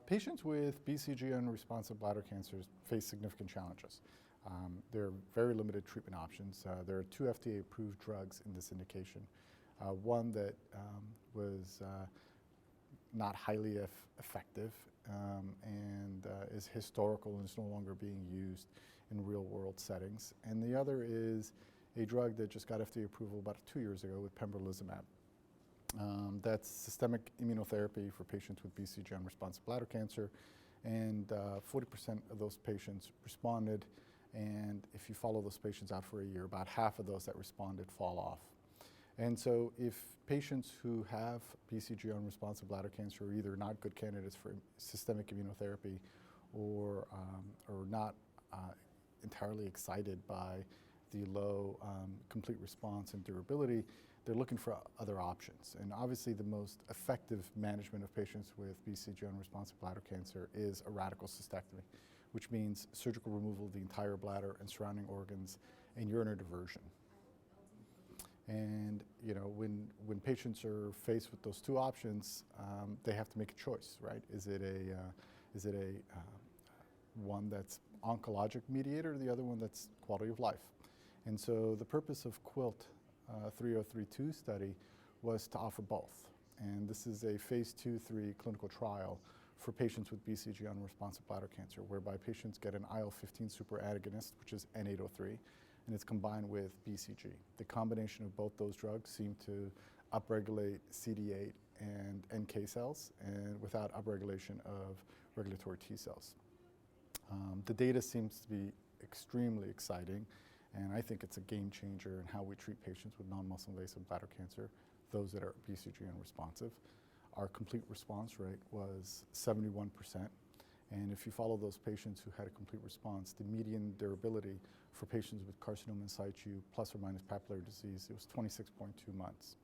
Patients with BCG-unresponsive bladder cancers face significant challenges. There are very limited treatment options. There are 2 FDA-approved drugs in this indication. One that was not highly effective and is historical and is no longer being used in real-world settings. And the other is a drug that just got FDA approval about 2 years ago with pembrolizumab. That's systemic immunotherapy for patients with BCG-unresponsive bladder cancer, and 40% of those patients responded, and if you follow those patients out for a year, about half of those that responded fall off. And so if patients who have BCG-unresponsive bladder cancer are either not good candidates for systemic immunotherapy or not entirely excited by the low complete response and durability, they're looking for other options. And obviously the most effective management of patients with BCG-unresponsive bladder cancer is a radical cystectomy, which means surgical removal of the entire bladder and surrounding organs and urinary diversion. And you know, when patients are faced with those 2 options, they have to make a choice, right? Is it a one that's oncologic mediated, or the other one that's quality of life? And so the purpose of QUILT 3032 study was to offer both. And this is a phase 2/3 clinical trial for patients with BCG-unresponsive bladder cancer, whereby patients get an IL-15 superagonist, which is N-803, and it's combined with BCG. The combination of both those drugs seem to upregulate CD8 and NK cells, and without upregulation of regulatory T cells. The data seems to be extremely exciting, and I think it's a game changer in how we treat patients with non-muscle invasive bladder cancer, those that are BCG unresponsive. Our complete response rate was 71%, and if you follow those patients who had a complete response, the median durability for patients with carcinoma in situ plus or minus papillary disease, it was 26.2 months.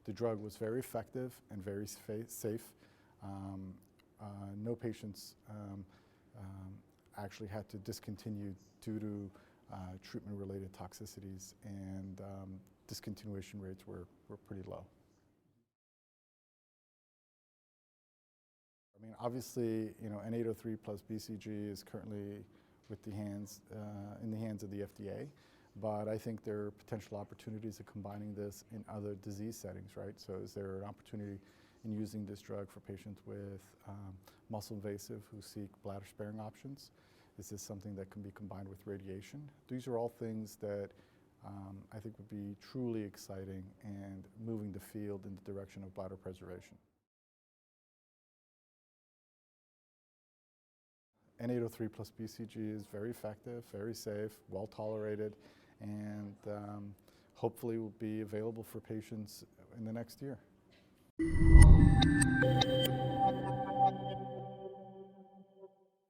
The drug was very effective and very safe. No patients actually had to discontinue due to treatment-related toxicities, and discontinuation rates were pretty low. I mean, obviously, you know, N-803 plus BCG is currently in the hands of the FDA, but I think there are potential opportunities of combining this in other disease settings, right? So is there an opportunity in using this drug for patients with muscle invasive who seek bladder sparing options? Is this something that can be combined with radiation? These are all things that I think would be truly exciting and moving the field in the direction of bladder preservation. N-803 plus BCG is very effective, very safe, well tolerated, and hopefully will be available for patients in the next year.